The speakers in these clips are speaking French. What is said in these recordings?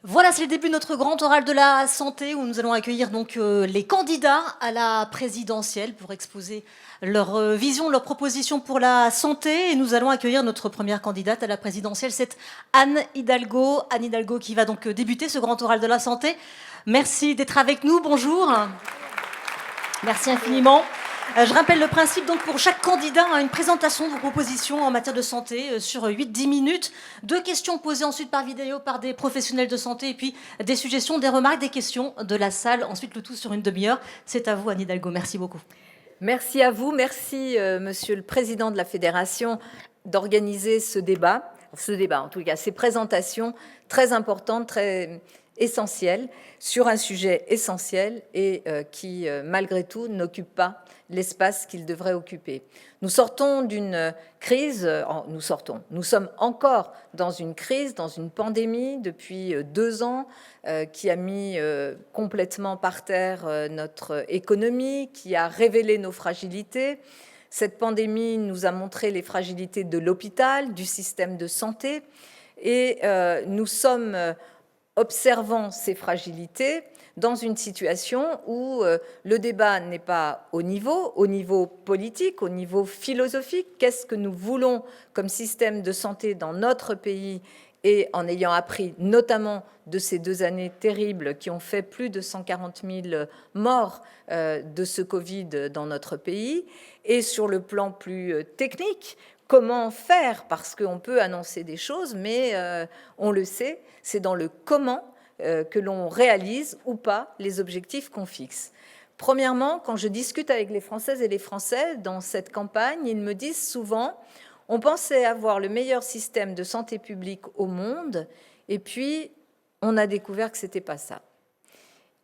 Voilà, c'est le début de notre grand oral de la santé où nous allons accueillir donc les candidats à la présidentielle pour exposer leur vision, leurs propositions pour la santé. Et nous allons accueillir notre première candidate à la présidentielle, c'est Anne Hidalgo. Anne Hidalgo qui va donc débuter ce grand oral de la santé. Merci d'être avec nous, bonjour. Merci infiniment. Je rappelle le principe, donc pour chaque candidat, une présentation de vos propositions en matière de santé sur 8-10 minutes. 2 questions posées ensuite par vidéo par des professionnels de santé et puis des suggestions, des remarques, des questions de la salle. Ensuite, le tout sur une demi-heure. C'est à vous, Anne Hidalgo. Merci beaucoup. Merci à vous. Merci, Monsieur le Président de la Fédération, d'organiser ce débat, en tout cas, ces présentations très importantes, très essentielles, sur un sujet essentiel et qui, malgré tout, n'occupe pas l'espace qu'il devrait occuper. Nous sortons d'une crise, nous sommes encore dans une crise, dans une pandémie depuis 2 ans qui a mis complètement par terre notre économie, qui a révélé nos fragilités. Cette pandémie nous a montré les fragilités de l'hôpital, du système de santé, et nous sommes observant ces fragilités dans une situation où le débat n'est pas au niveau politique, au niveau philosophique. Qu'est-ce que nous voulons comme système de santé dans notre pays? Et en ayant appris notamment de ces 2 années terribles qui ont fait plus de 140 000 morts de ce Covid dans notre pays, et sur le plan plus technique, comment faire? Parce qu'on peut annoncer des choses, mais on le sait, c'est dans le comment que l'on réalise ou pas les objectifs qu'on fixe. Premièrement, quand je discute avec les Françaises et les Français dans cette campagne, ils me disent souvent « on pensait avoir le meilleur système de santé publique au monde, et puis on a découvert que ce n'était pas ça ».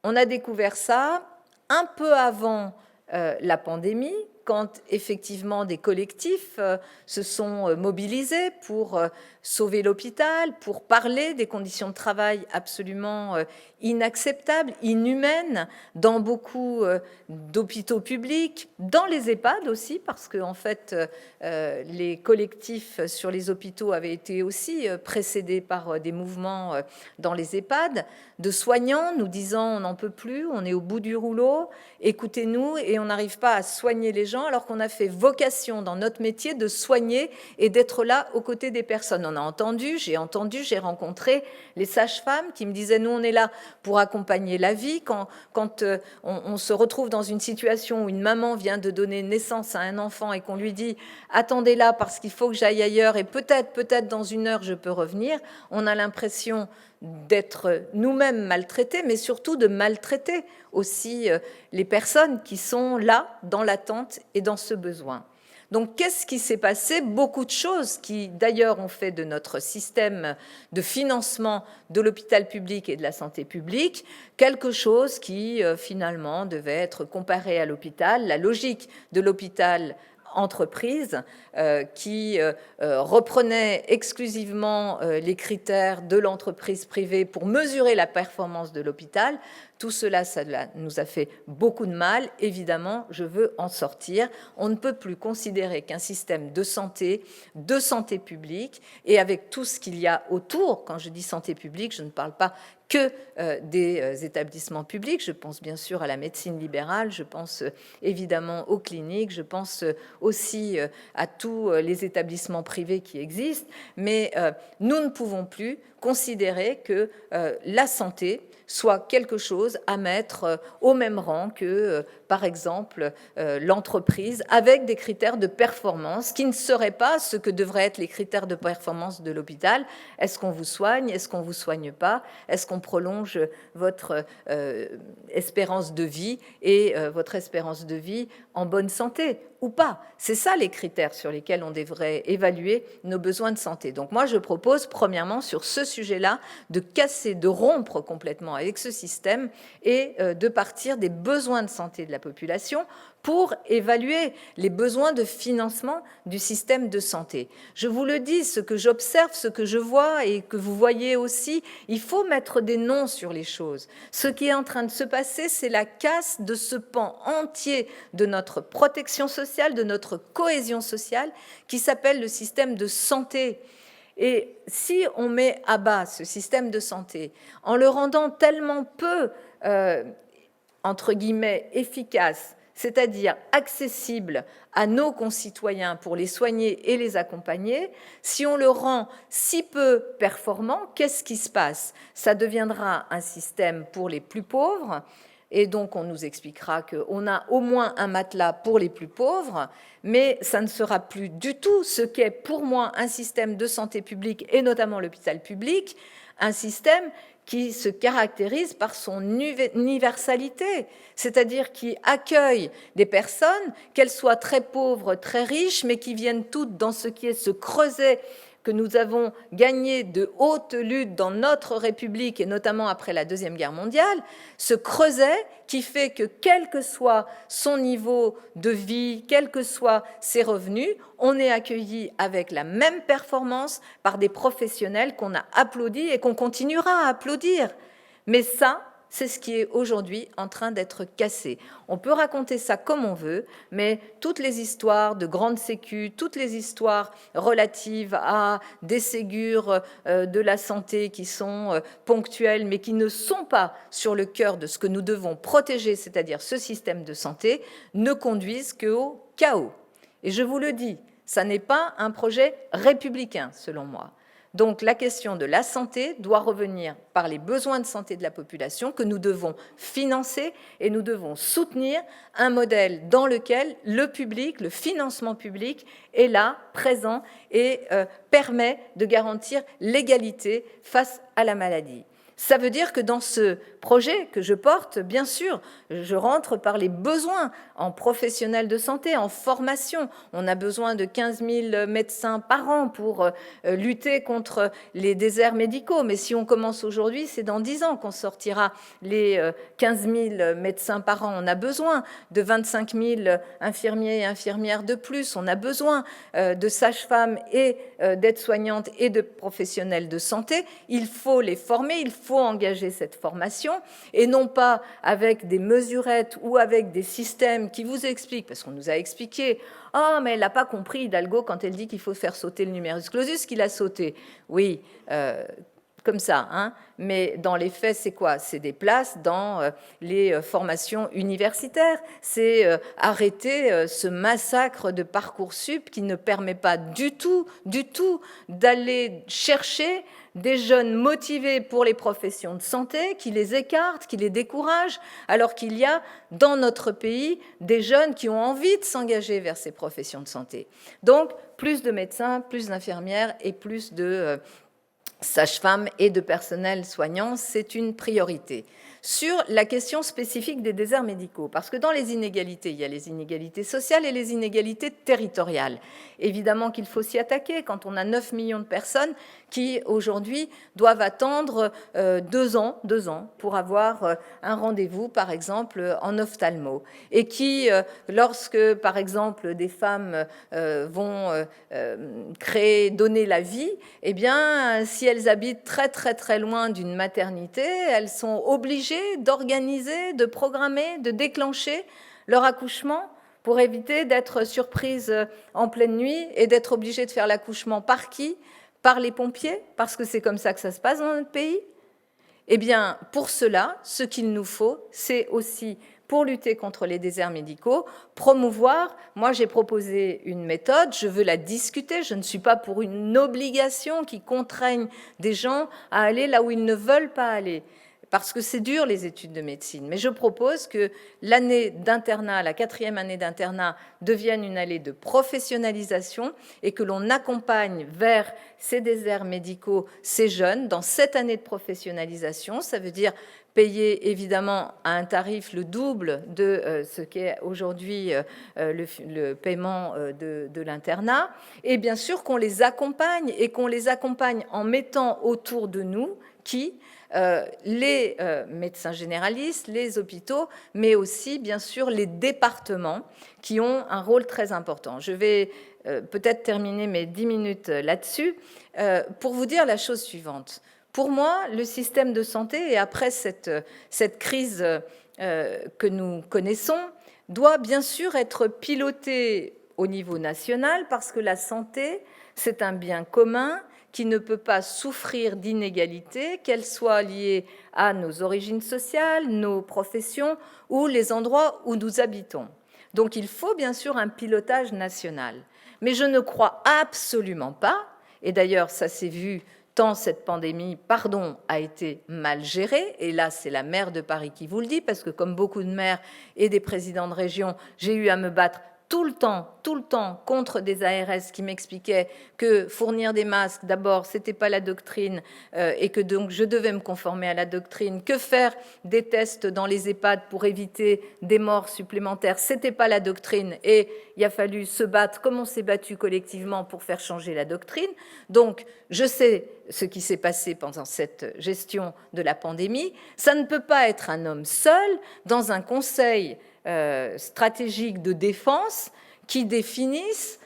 On a découvert ça un peu avant la pandémie, quand effectivement des collectifs se sont mobilisés pour sauver l'hôpital, pour parler des conditions de travail absolument inacceptables, inhumaines, dans beaucoup d'hôpitaux publics, dans les EHPAD aussi, parce que en fait, les collectifs sur les hôpitaux avaient été aussi précédés par des mouvements dans les EHPAD, de soignants nous disant on n'en peut plus, on est au bout du rouleau, écoutez-nous, et on n'arrive pas à soigner les gens, alors qu'on a fait vocation dans notre métier de soigner et d'être là aux côtés des personnes. On a entendu, j'ai rencontré les sages-femmes qui me disaient, nous on est là pour accompagner la vie. Quand on se retrouve dans une situation où une maman vient de donner naissance à un enfant et qu'on lui dit, attendez là parce qu'il faut que j'aille ailleurs et peut-être dans 1 heure je peux revenir, on a l'impression d'être nous-mêmes maltraités, mais surtout de maltraiter aussi les personnes qui sont là, dans l'attente et dans ce besoin. Donc, qu'est-ce qui s'est passé? Beaucoup de choses qui, d'ailleurs, ont fait de notre système de financement de l'hôpital public et de la santé publique quelque chose qui, finalement, devait être comparé à l'hôpital. La logique de l'hôpital entreprise qui reprenait exclusivement les critères de l'entreprise privée pour mesurer la performance de l'hôpital. Tout cela, ça nous a fait beaucoup de mal. Évidemment, je veux en sortir. On ne peut plus considérer qu'un système de santé publique, et avec tout ce qu'il y a autour, quand je dis santé publique, je ne parle pas que des établissements publics. Je pense bien sûr à la médecine libérale, je pense évidemment aux cliniques, je pense aussi à tous les établissements privés qui existent, mais nous ne pouvons plus considérer que la santé soit quelque chose à mettre au même rang que, par exemple, l'entreprise, avec des critères de performance qui ne seraient pas ce que devraient être les critères de performance de l'hôpital. Est-ce qu'on vous soigne? Est-ce qu'on ne vous soigne pas? Est-ce qu'on prolonge votre espérance de vie et votre espérance de vie en bonne santé ou pas? C'est ça les critères sur lesquels on devrait évaluer nos besoins de santé. Donc moi, je propose, premièrement, sur ce sujet-là, de casser, de rompre complètement avec ce système et de partir des besoins de santé de la population pour évaluer les besoins de financement du système de santé. Je vous le dis, ce que j'observe, ce que je vois et que vous voyez aussi, il faut mettre des noms sur les choses. Ce qui est en train de se passer, c'est la casse de ce pan entier de notre protection sociale, de notre cohésion sociale, qui s'appelle le système de santé. Et si on met à bas ce système de santé en le rendant tellement peu, entre guillemets, efficace, c'est-à-dire accessible à nos concitoyens pour les soigner et les accompagner, si on le rend si peu performant, qu'est-ce qui se passe? Ça deviendra un système pour les plus pauvres, et donc on nous expliquera qu'on a au moins un matelas pour les plus pauvres, mais ça ne sera plus du tout ce qu'est pour moi un système de santé publique, et notamment l'hôpital public, un système qui se caractérise par son universalité, c'est-à-dire qui accueille des personnes, qu'elles soient très pauvres, très riches, mais qui viennent toutes dans ce qui est ce creuset que nous avons gagné de haute lutte dans notre République, et notamment après la Deuxième Guerre mondiale, ce creuset qui fait que, quel que soit son niveau de vie, quels que soient ses revenus, on est accueilli avec la même performance par des professionnels qu'on a applaudis et qu'on continuera à applaudir. Mais ça, c'est ce qui est aujourd'hui en train d'être cassé. On peut raconter ça comme on veut, mais toutes les histoires de grande sécu, toutes les histoires relatives à des Ségur de la santé qui sont ponctuelles, mais qui ne sont pas sur le cœur de ce que nous devons protéger, c'est-à-dire ce système de santé, ne conduisent qu'au chaos. Et je vous le dis, ça n'est pas un projet républicain, selon moi. Donc la question de la santé doit revenir par les besoins de santé de la population que nous devons financer, et nous devons soutenir un modèle dans lequel le public, le financement public est là, présent, et permet de garantir l'égalité face à la maladie. Ça veut dire que dans ce projet que je porte, bien sûr, je rentre par les besoins en professionnels de santé, en formation. On a besoin de 15 000 médecins par an pour lutter contre les déserts médicaux. Mais si on commence aujourd'hui, c'est dans 10 ans qu'on sortira les 15 000 médecins par an. On a besoin de 25 000 infirmiers et infirmières de plus. On a besoin de sages-femmes et d'aides-soignantes et de professionnels de santé. Il faut les former, il faut engager cette formation, et non pas avec des mesurettes ou avec des systèmes qui vous expliquent, parce qu'on nous a expliqué, « Ah, mais elle n'a pas compris, Hidalgo, quand elle dit qu'il faut faire sauter le numerus clausus, qu'il a sauté. » Oui, comme ça, hein. Mais dans les faits, c'est quoi? C'est des places dans les formations universitaires. C'est arrêter ce massacre de Parcoursup qui ne permet pas du tout d'aller chercher des jeunes motivés pour les professions de santé, qui les écartent, qui les découragent, alors qu'il y a dans notre pays des jeunes qui ont envie de s'engager vers ces professions de santé. Donc, plus de médecins, plus d'infirmières et plus de sages-femmes et de personnel soignant, c'est une priorité. Sur la question spécifique des déserts médicaux, parce que dans les inégalités, il y a les inégalités sociales et les inégalités territoriales. Évidemment qu'il faut s'y attaquer quand on a 9 millions de personnes qui, aujourd'hui, doivent attendre 2 ans pour avoir un rendez-vous, par exemple, en ophtalmo, et qui, lorsque, par exemple, des femmes vont donner la vie, eh bien, si elles habitent très, très, très loin d'une maternité, elles sont obligées d'organiser, de programmer, de déclencher leur accouchement pour éviter d'être surprises en pleine nuit et d'être obligées de faire l'accouchement par qui? Par les pompiers? Parce que c'est comme ça que ça se passe dans notre pays? Eh bien, pour cela, ce qu'il nous faut, c'est aussi, pour lutter contre les déserts médicaux, promouvoir, moi j'ai proposé une méthode, je veux la discuter, je ne suis pas pour une obligation qui contraigne des gens à aller là où ils ne veulent pas aller, parce que c'est dur les études de médecine, mais je propose que l'année d'internat, la 4e année d'internat, devienne une année de professionnalisation et que l'on accompagne vers ces déserts médicaux ces jeunes dans cette année de professionnalisation. Ça veut dire payer évidemment à un tarif le double de ce qu'est aujourd'hui le paiement de l'internat, et bien sûr qu'on les accompagne, et qu'on les accompagne en mettant autour de nous les médecins généralistes, les hôpitaux, mais aussi, bien sûr, les départements qui ont un rôle très important. Je vais peut-être terminer mes 10 minutes là-dessus pour vous dire la chose suivante. Pour moi, le système de santé, et après cette crise que nous connaissons, doit bien sûr être piloté au niveau national, parce que la santé, c'est un bien commun qui ne peut pas souffrir d'inégalités, qu'elles soient liées à nos origines sociales, nos professions ou les endroits où nous habitons. Donc il faut bien sûr un pilotage national. Mais je ne crois absolument pas, et d'ailleurs ça s'est vu tant cette pandémie, a été mal gérée, et là c'est la maire de Paris qui vous le dit, parce que comme beaucoup de maires et des présidents de région, j'ai eu à me battre tout le temps contre des ARS qui m'expliquaient que fournir des masques, d'abord, c'était pas la doctrine et que donc je devais me conformer à la doctrine, que faire des tests dans les EHPAD pour éviter des morts supplémentaires, c'était pas la doctrine et il a fallu se battre comme on s'est battu collectivement pour faire changer la doctrine. Donc, je sais ce qui s'est passé pendant cette gestion de la pandémie. Ça ne peut pas être un homme seul dans un conseil stratégiques de défense qui définissent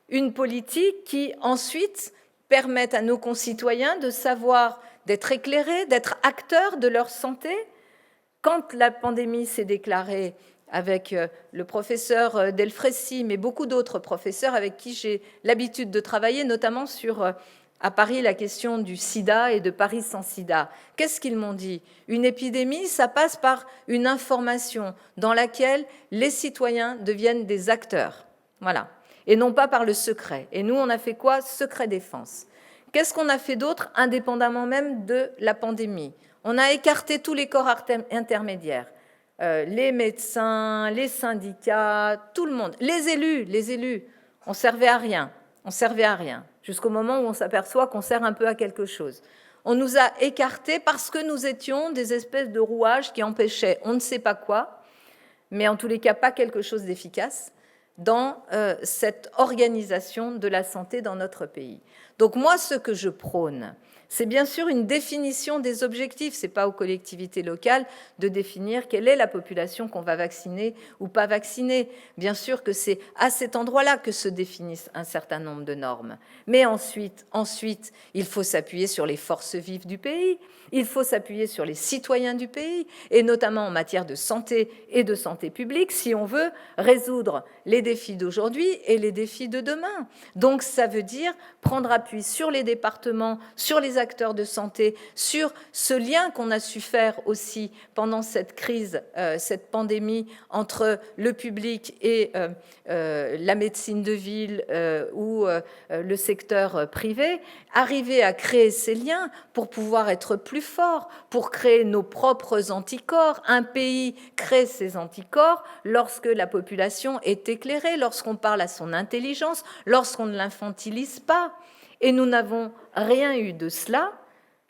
une politique qui ensuite permette à nos concitoyens de savoir, d'être éclairés, d'être acteurs de leur santé. Quand la pandémie s'est déclarée avec le professeur Delfrécy, mais beaucoup d'autres professeurs avec qui j'ai l'habitude de travailler, notamment sur à Paris la question du sida et de Paris sans sida. Qu'est-ce qu'ils m'ont dit? Une épidémie, ça passe par une information dans laquelle les citoyens deviennent des acteurs. Voilà. Et non pas par le secret. Et nous, on a fait quoi? Secret défense. Qu'est-ce qu'on a fait d'autre, indépendamment même de la pandémie? On a écarté tous les corps intermédiaires. Les médecins, les syndicats, tout le monde. Les élus, on servait à rien. On servait à rien, jusqu'au moment où on s'aperçoit qu'on sert un peu à quelque chose. On nous a écartés parce que nous étions des espèces de rouages qui empêchaient on ne sait pas quoi, mais en tous les cas pas quelque chose d'efficace dans cette organisation de la santé dans notre pays. Donc moi, ce que je prône, c'est bien sûr une définition des objectifs. Ce n'est pas aux collectivités locales de définir quelle est la population qu'on va vacciner ou pas vacciner. Bien sûr que c'est à cet endroit-là que se définissent un certain nombre de normes. Mais ensuite, il faut s'appuyer sur les forces vives du pays, il faut s'appuyer sur les citoyens du pays, et notamment en matière de santé et de santé publique, si on veut résoudre les défis d'aujourd'hui et les défis de demain. Donc ça veut dire prendre appui sur les départements, sur les acteurs de santé, sur ce lien qu'on a su faire aussi pendant cette crise, cette pandémie, entre le public et la médecine de ville ou le secteur privé, arriver à créer ces liens pour pouvoir être plus fort, pour créer nos propres anticorps. Un pays crée ses anticorps lorsque la population est éclairée, lorsqu'on parle à son intelligence, lorsqu'on ne l'infantilise pas. Et nous n'avons rien eu de cela.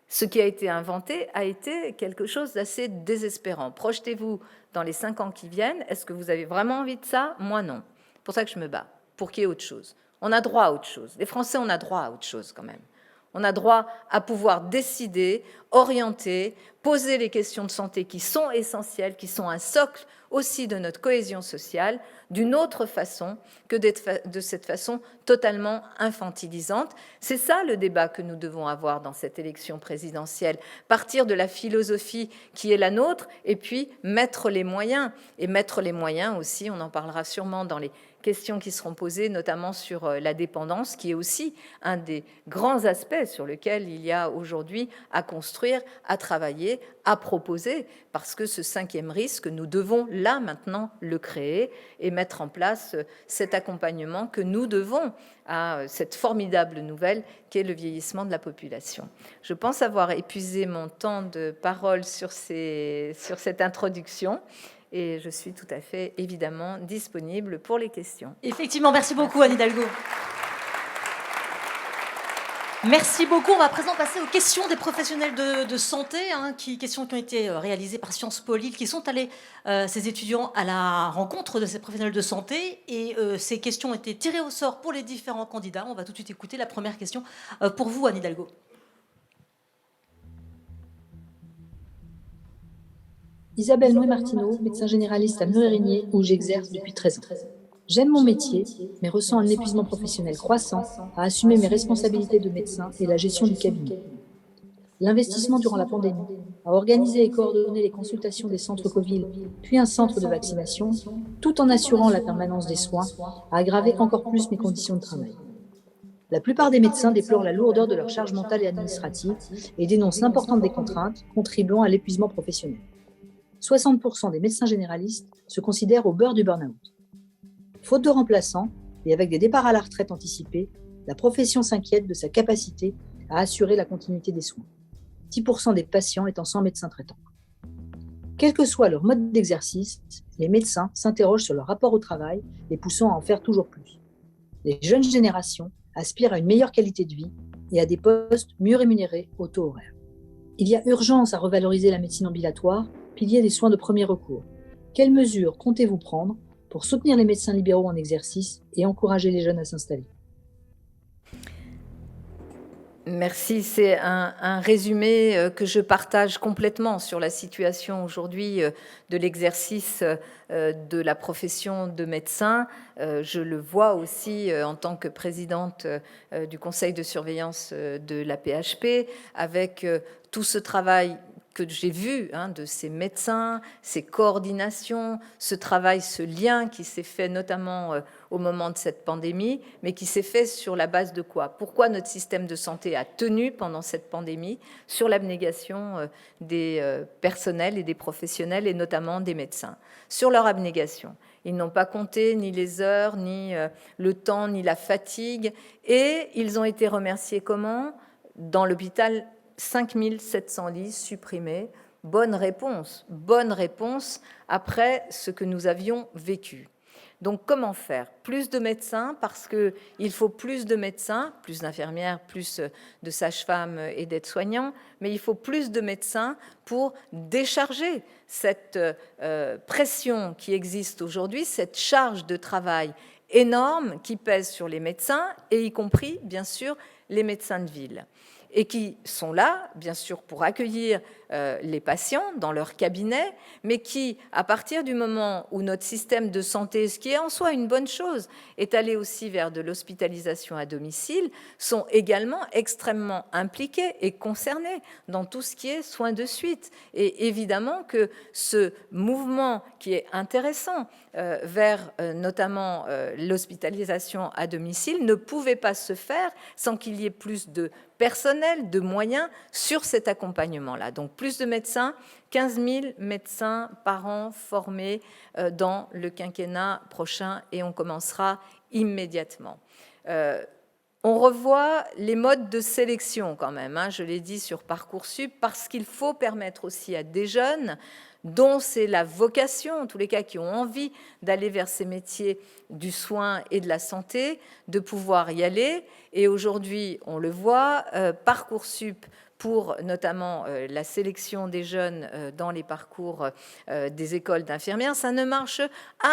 Ce qui a été inventé a été quelque chose d'assez désespérant. Projetez-vous dans les 5 ans qui viennent. Est-ce que vous avez vraiment envie de ça? Moi, non. C'est pour ça que je me bats, pour qu'il y ait autre chose. On a droit à autre chose. Les Français, on a droit à autre chose quand même. On a droit à pouvoir décider, orienter, poser les questions de santé qui sont essentielles, qui sont un socle aussi de notre cohésion sociale, d'une autre façon que de cette façon totalement infantilisante. C'est ça le débat que nous devons avoir dans cette élection présidentielle. Partir de la philosophie qui est la nôtre et puis mettre les moyens. Et mettre les moyens aussi, on en parlera sûrement dans les questions qui seront posées, notamment sur la dépendance, qui est aussi un des grands aspects sur lesquels il y a aujourd'hui à construire, à travailler, à proposer, parce que ce 5e risque, nous devons là maintenant le créer et mettre en place cet accompagnement que nous devons à cette formidable nouvelle qu'est le vieillissement de la population. Je pense avoir épuisé mon temps de parole sur cette introduction. Et je suis tout à fait, évidemment, disponible pour les questions. Effectivement, merci beaucoup, Anne Hidalgo. Merci beaucoup. On va à présent passer aux questions des professionnels de santé, questions qui ont été réalisées par Sciences Po Lille, qui sont allés, ces étudiants, à la rencontre de ces professionnels de santé. Et ces questions ont été tirées au sort pour les différents candidats. On va tout de suite écouter la première question pour vous, Anne Hidalgo. Isabelle Noé-Martineau, médecin généraliste à Murérigné, où j'exerce depuis 13 ans. J'aime mon métier, mais ressens un épuisement professionnel croissant à assumer mes responsabilités de médecin et la gestion du cabinet. L'investissement durant la pandémie, à organiser et coordonner les consultations des centres Covid, puis un centre de vaccination, tout en assurant la permanence des soins, a aggravé encore plus mes conditions de travail. La plupart des médecins déplorent la lourdeur de leur charge mentale et administrative et dénoncent l'importance des contraintes contribuant à l'épuisement professionnel. 60% des médecins généralistes se considèrent au beurre du burn-out. Faute de remplaçants et avec des départs à la retraite anticipés, la profession s'inquiète de sa capacité à assurer la continuité des soins. 10% des patients étant sans médecin traitant. Quel que soit leur mode d'exercice, les médecins s'interrogent sur leur rapport au travail, les poussant à en faire toujours plus. Les jeunes générations aspirent à une meilleure qualité de vie et à des postes mieux rémunérés au taux horaire. Il y a urgence à revaloriser la médecine ambulatoire, pilier des soins de premier recours. Quelles mesures comptez-vous prendre pour soutenir les médecins libéraux en exercice et encourager les jeunes à s'installer ? Merci, c'est un résumé que je partage complètement sur la situation aujourd'hui de l'exercice de la profession de médecin. Je le vois aussi en tant que présidente du conseil de surveillance de la PHP, avec tout ce travail que j'ai vu de ces médecins, ces coordinations, ce travail, ce lien qui s'est fait notamment au moment de cette pandémie, mais qui s'est fait sur la base de quoi ? Pourquoi notre système de santé a tenu pendant cette pandémie ? Sur l'abnégation des personnels et des professionnels, et notamment des médecins. Sur leur abnégation. Ils n'ont pas compté ni les heures, ni le temps, ni la fatigue, et ils ont été remerciés comment ? Dans l'hôpital, 5700 lits supprimés. Bonne réponse après ce que nous avions vécu. Donc, comment faire ? Plus de médecins, parce qu'il faut plus de médecins, plus d'infirmières, plus de sages-femmes et d'aides-soignants, mais il faut plus de médecins pour décharger cette pression qui existe aujourd'hui, cette charge de travail énorme qui pèse sur les médecins, et y compris, bien sûr, les médecins de ville, et qui sont là, bien sûr, pour accueillir les patients dans leur cabinet, mais qui, à partir du moment où notre système de santé, ce qui est en soi une bonne chose, est allé aussi vers de l'hospitalisation à domicile, sont également extrêmement impliqués et concernés dans tout ce qui est soins de suite. Et évidemment que ce mouvement qui est intéressant vers notamment l'hospitalisation à domicile ne pouvait pas se faire sans qu'il y ait plus de personnel, de moyens sur cet accompagnement-là. Donc plus de médecins, 15 000 médecins par an formés dans le quinquennat prochain, et on commencera immédiatement. On revoit les modes de sélection quand même, je l'ai dit sur Parcoursup, parce qu'il faut permettre aussi à des jeunes dont c'est la vocation, en tous les cas qui ont envie d'aller vers ces métiers du soin et de la santé, de pouvoir y aller. Et aujourd'hui, on le voit, Parcoursup, pour notamment la sélection des jeunes dans les parcours des écoles d'infirmières, ça ne marche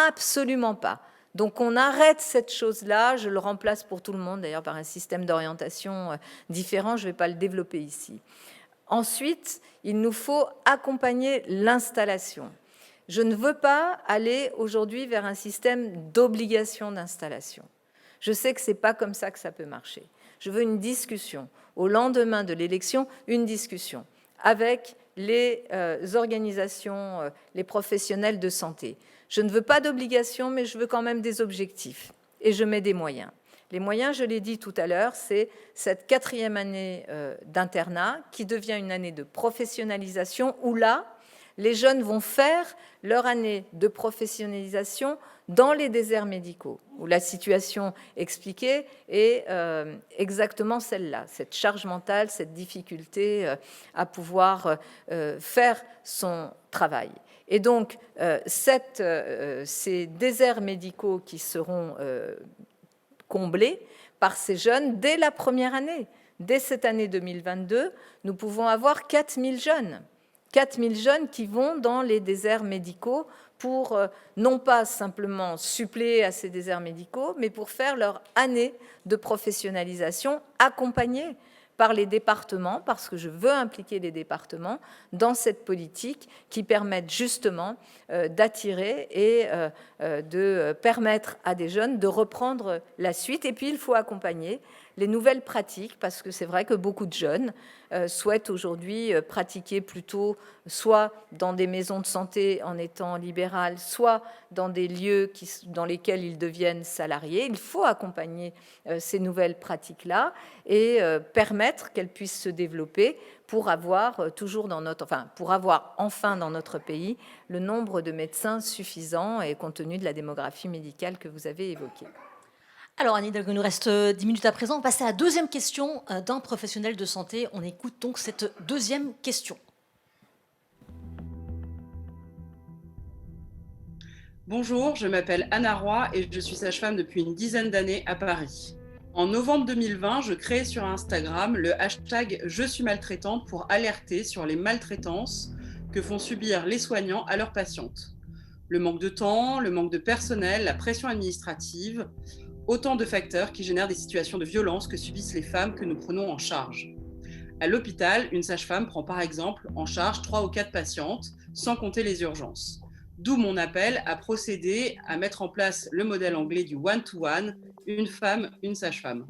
absolument pas. Donc on arrête cette chose-là, je le remplace pour tout le monde, d'ailleurs par un système d'orientation différent, je ne vais pas le développer ici. Ensuite, il nous faut accompagner l'installation. Je ne veux pas aller aujourd'hui vers un système d'obligation d'installation. Je sais que ce n'est pas comme ça que ça peut marcher. Je veux une discussion. Au lendemain de l'élection, une discussion avec les organisations, les professionnels de santé. Je ne veux pas d'obligation, mais je veux quand même des objectifs. Et je mets des moyens. Les moyens, je l'ai dit tout à l'heure, c'est cette 4e année d'internat qui devient une année de professionnalisation où là, les jeunes vont faire leur année de professionnalisation dans les déserts médicaux, où la situation expliquée est exactement celle-là, cette charge mentale, cette difficulté à pouvoir faire son travail. Et donc, ces déserts médicaux qui seront comblés par ces jeunes dès la première année. Dès cette année 2022, nous pouvons avoir 4000 jeunes. 4000 jeunes qui vont dans les déserts médicaux pour non pas simplement suppléer à ces déserts médicaux, mais pour faire leur année de professionnalisation accompagnée par les départements, parce que je veux impliquer les départements dans cette politique qui permette justement d'attirer et de permettre à des jeunes de reprendre la suite. Et puis, il faut accompagner les nouvelles pratiques, parce que c'est vrai que beaucoup de jeunes souhaitent aujourd'hui pratiquer plutôt soit dans des maisons de santé en étant libéral, soit dans des lieux dans lesquels ils deviennent salariés. Il faut accompagner ces nouvelles pratiques-là et permettre qu'elles puissent se développer pour avoir pour avoir enfin dans notre pays le nombre de médecins suffisant et compte tenu de la démographie médicale que vous avez évoquée. Alors Anne Hidalgo, il nous reste 10 minutes à présent. On passe à la deuxième question d'un professionnel de santé. On écoute donc cette deuxième question. Bonjour, je m'appelle Anna Roy et je suis sage-femme depuis une dizaine d'années à Paris. En novembre 2020, je crée sur Instagram le hashtag « Je suis maltraitante » pour alerter sur les maltraitances que font subir les soignants à leurs patientes. Le manque de temps, le manque de personnel, la pression administrative, autant de facteurs qui génèrent des situations de violence que subissent les femmes que nous prenons en charge. À l'hôpital, une sage-femme prend par exemple en charge 3 ou 4 patientes, sans compter les urgences. D'où mon appel à procéder à mettre en place le modèle anglais du one-to-one, une femme, une sage-femme.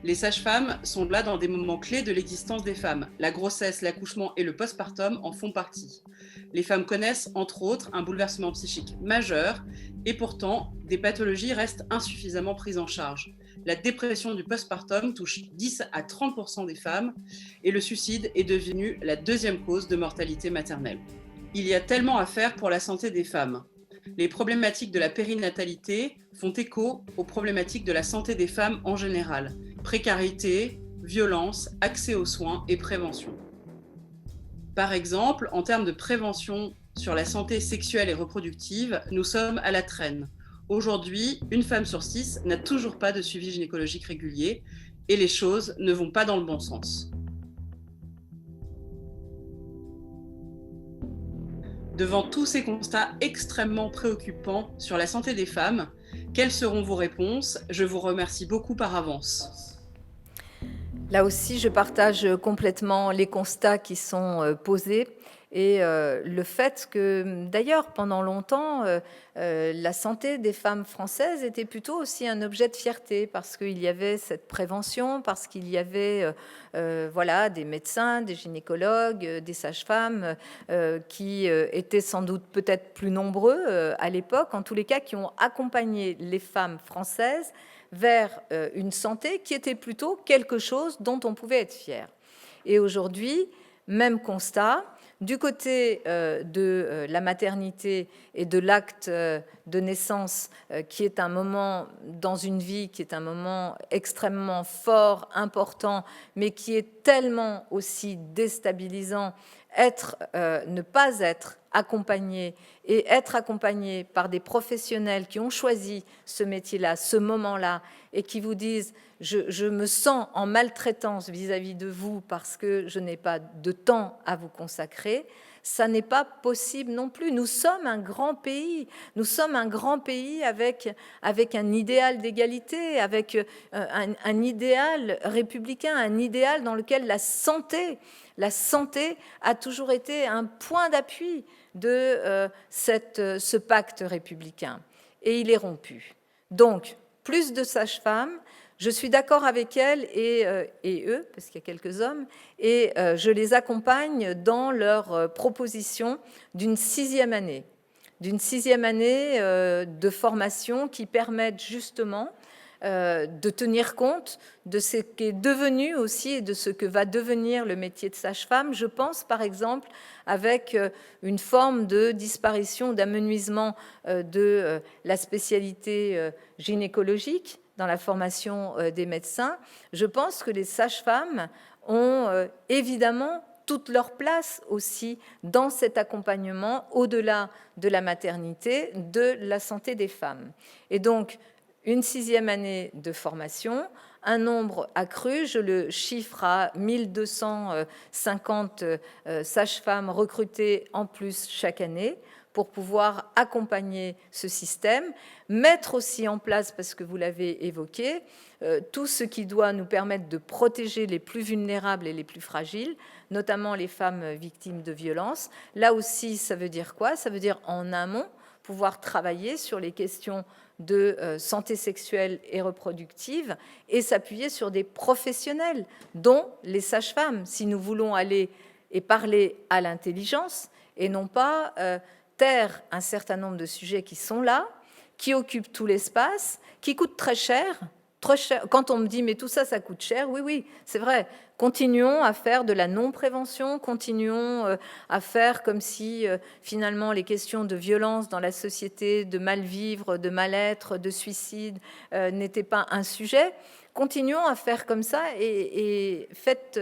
Les sages-femmes sont là dans des moments clés de l'existence des femmes. La grossesse, l'accouchement et le postpartum en font partie. Les femmes connaissent, entre autres, un bouleversement psychique majeur et pourtant, des pathologies restent insuffisamment prises en charge. La dépression du postpartum touche 10 à 30% des femmes et le suicide est devenu la deuxième cause de mortalité maternelle. Il y a tellement à faire pour la santé des femmes. Les problématiques de la périnatalité font écho aux problématiques de la santé des femmes en général. Précarité, violence, accès aux soins et prévention. Par exemple, en termes de prévention sur la santé sexuelle et reproductive, nous sommes à la traîne. Aujourd'hui, une femme sur 6 n'a toujours pas de suivi gynécologique régulier et les choses ne vont pas dans le bon sens. Devant tous ces constats extrêmement préoccupants sur la santé des femmes, quelles seront vos réponses? Je vous remercie beaucoup par avance. Là aussi, je partage complètement les constats qui sont posés et le fait que, d'ailleurs, pendant longtemps, la santé des femmes françaises était plutôt aussi un objet de fierté parce qu'il y avait cette prévention, parce qu'il y avait des médecins, des gynécologues, des sages-femmes qui étaient sans doute peut-être plus nombreux à l'époque, en tous les cas qui ont accompagné les femmes françaises vers une santé qui était plutôt quelque chose dont on pouvait être fier. Et aujourd'hui, même constat, du côté de la maternité et de l'acte de naissance, qui est un moment dans une vie, qui est un moment extrêmement fort, important, mais qui est tellement aussi déstabilisant, ne pas être accompagné et être accompagné par des professionnels qui ont choisi ce métier-là, ce moment-là, et qui vous disent « je me sens en maltraitance vis-à-vis de vous parce que je n'ai pas de temps à vous consacrer », ça n'est pas possible non plus. Nous sommes un grand pays. Nous sommes un grand pays avec un idéal d'égalité, avec un idéal républicain, un idéal dans lequel la santé a toujours été un point d'appui de ce pacte républicain. Et il est rompu. Donc, plus de sages-femmes. Je suis d'accord avec elles et eux, parce qu'il y a quelques hommes, et je les accompagne dans leur proposition d'une sixième année de formation qui permette justement de tenir compte de ce qui est devenu aussi et de ce que va devenir le métier de sage-femme. Je pense par exemple avec une forme de disparition, d'amenuisement de la spécialité gynécologique dans la formation des médecins. Je pense que les sages-femmes ont évidemment toute leur place aussi dans cet accompagnement au-delà de la maternité, de la santé des femmes. Et donc, une sixième année de formation, un nombre accru, je le chiffre à 1250 sages-femmes recrutées en plus chaque année pour pouvoir accompagner ce système, mettre aussi en place, parce que vous l'avez évoqué, tout ce qui doit nous permettre de protéger les plus vulnérables et les plus fragiles, notamment les femmes victimes de violences. Là aussi, ça veut dire quoi? Ça veut dire en amont, pouvoir travailler sur les questions de santé sexuelle et reproductive et s'appuyer sur des professionnels, dont les sages-femmes, si nous voulons aller et parler à l'intelligence, et non pas taire un certain nombre de sujets qui sont là, qui occupent tout l'espace, qui coûtent très cher. Quand on me dit « mais tout ça, ça coûte cher », oui, c'est vrai. Continuons à faire de la non-prévention, continuons à faire comme si finalement les questions de violence dans la société, de mal-vivre, de mal-être, de suicide n'étaient pas un sujet. Continuons à faire comme ça et faites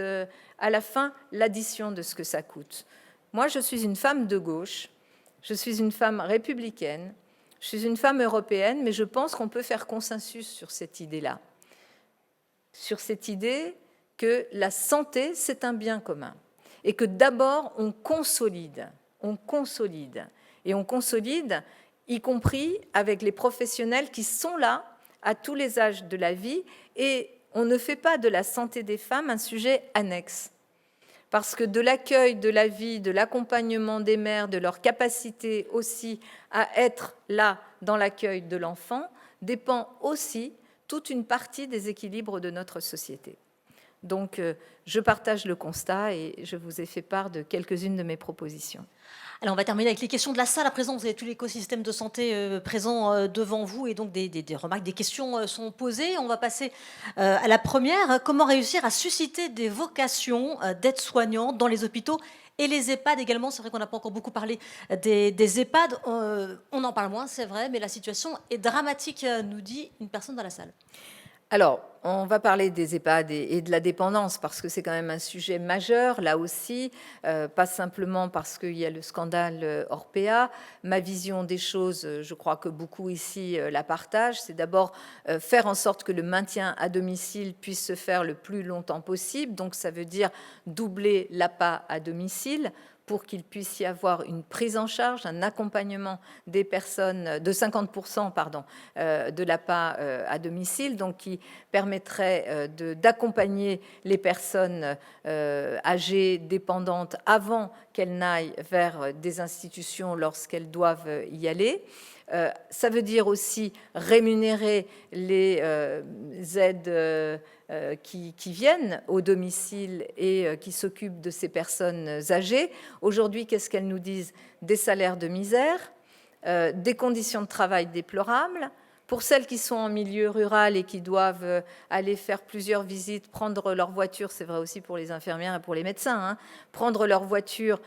à la fin l'addition de ce que ça coûte. Moi, je suis une femme de gauche, je suis une femme républicaine, je suis une femme européenne, mais je pense qu'on peut faire consensus sur cette idée-là, sur cette idée que la santé, c'est un bien commun, et que d'abord, on consolide, et on consolide, y compris avec les professionnels qui sont là à tous les âges de la vie, et on ne fait pas de la santé des femmes un sujet annexe. Parce que de l'accueil de la vie, de l'accompagnement des mères, de leur capacité aussi à être là dans l'accueil de l'enfant, dépend aussi toute une partie des équilibres de notre société. Donc, je partage le constat et je vous ai fait part de quelques-unes de mes propositions. Alors, on va terminer avec les questions de la salle. À présent, vous avez tout l'écosystème de santé présent devant vous et donc des remarques, des questions sont posées. On va passer à la première. Comment réussir à susciter des vocations d'aide-soignants dans les hôpitaux et les EHPAD également? C'est vrai qu'on n'a pas encore beaucoup parlé des EHPAD. On en parle moins, c'est vrai, mais la situation est dramatique, nous dit une personne dans la salle. Alors, on va parler des EHPAD et de la dépendance parce que c'est quand même un sujet majeur, là aussi, pas simplement parce qu'il y a le scandale Orpea. Ma vision des choses, je crois que beaucoup ici la partagent, c'est d'abord faire en sorte que le maintien à domicile puisse se faire le plus longtemps possible. Donc, ça veut dire doubler l'APA à domicile pour qu'il puisse y avoir une prise en charge, un accompagnement des personnes de 50% de l'APA à domicile, donc qui permettrait d'accompagner les personnes âgées, dépendantes, avant qu'elles n'aillent vers des institutions lorsqu'elles doivent y aller. Ça veut dire aussi rémunérer les aides qui viennent au domicile et qui s'occupent de ces personnes âgées. Aujourd'hui, qu'est-ce qu'elles nous disent? Des salaires de misère, des conditions de travail déplorables. Pour celles qui sont en milieu rural et qui doivent aller faire plusieurs visites, prendre leur voiture, c'est vrai aussi pour les infirmières et pour les médecins, prendre leur voiture,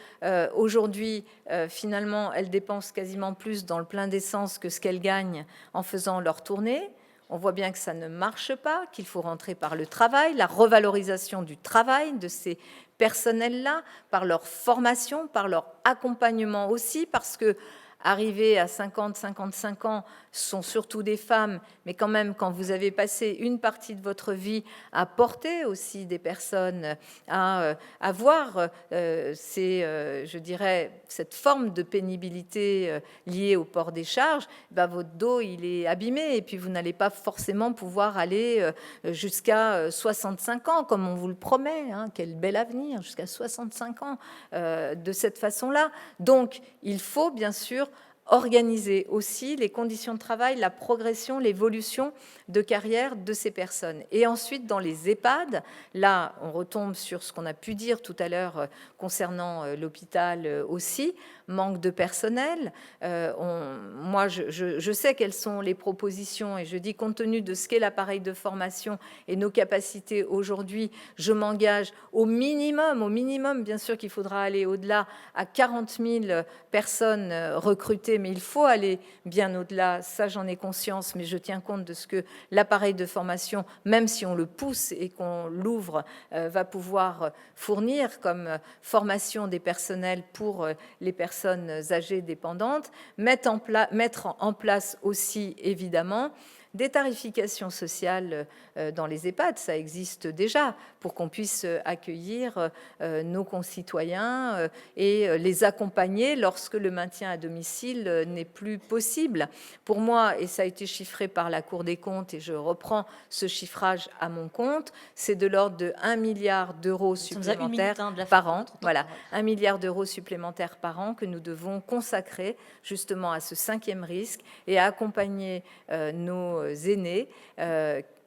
aujourd'hui, finalement, elles dépensent quasiment plus dans le plein d'essence que ce qu'elles gagnent en faisant leur tournée. On voit bien que ça ne marche pas, qu'il faut rentrer par le travail, la revalorisation du travail de ces personnels-là, par leur formation, par leur accompagnement aussi, parce que arrivés à 50, 55 ans, sont surtout des femmes, mais quand même, quand vous avez passé une partie de votre vie à porter aussi des personnes, à avoir, je dirais, cette forme de pénibilité liée au port des charges, votre dos, il est abîmé, et puis vous n'allez pas forcément pouvoir aller jusqu'à 65 ans, comme on vous le promet. Quel bel avenir, jusqu'à 65 ans, de cette façon-là. Donc, il faut bien sûr organiser aussi les conditions de travail, la progression, l'évolution de carrière de ces personnes. Et ensuite, dans les EHPAD, là, on retombe sur ce qu'on a pu dire tout à l'heure concernant l'hôpital aussi, manque de personnel. Moi, je sais quelles sont les propositions et je dis, compte tenu de ce qu'est l'appareil de formation et nos capacités aujourd'hui, je m'engage au minimum, bien sûr qu'il faudra aller au-delà, à 40 000 personnes recrutées, mais il faut aller bien au-delà, ça j'en ai conscience, mais je tiens compte de ce que l'appareil de formation, même si on le pousse et qu'on l'ouvre, va pouvoir fournir comme formation des personnels pour les personnes âgées dépendantes, mettre en place aussi, évidemment, des tarifications sociales dans les EHPAD, ça existe déjà, pour qu'on puisse accueillir nos concitoyens et les accompagner lorsque le maintien à domicile n'est plus possible. Pour moi, et ça a été chiffré par la Cour des comptes, et je reprends ce chiffrage à mon compte, c'est de l'ordre de 1 milliard d'euros supplémentaires par an. Voilà, 1 milliard d'euros supplémentaires par an que nous devons consacrer justement à ce 5e risque et à accompagner nos aînés,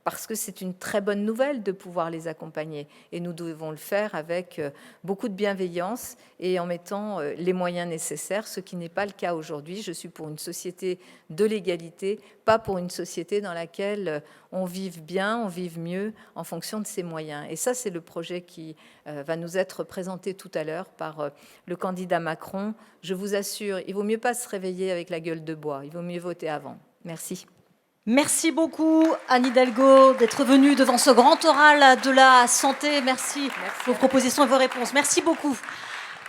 parce que c'est une très bonne nouvelle de pouvoir les accompagner. Et nous devons le faire avec beaucoup de bienveillance et en mettant les moyens nécessaires, ce qui n'est pas le cas aujourd'hui. Je suis pour une société de l'égalité, pas pour une société dans laquelle on vive bien, on vive mieux en fonction de ses moyens. Et ça, c'est le projet qui va nous être présenté tout à l'heure par le candidat Macron. Je vous assure, il ne vaut mieux pas se réveiller avec la gueule de bois, il vaut mieux voter avant. Merci. Merci beaucoup, Anne Hidalgo, d'être venue devant ce grand oral de la santé. Merci pour vos propositions et vos réponses. Merci beaucoup.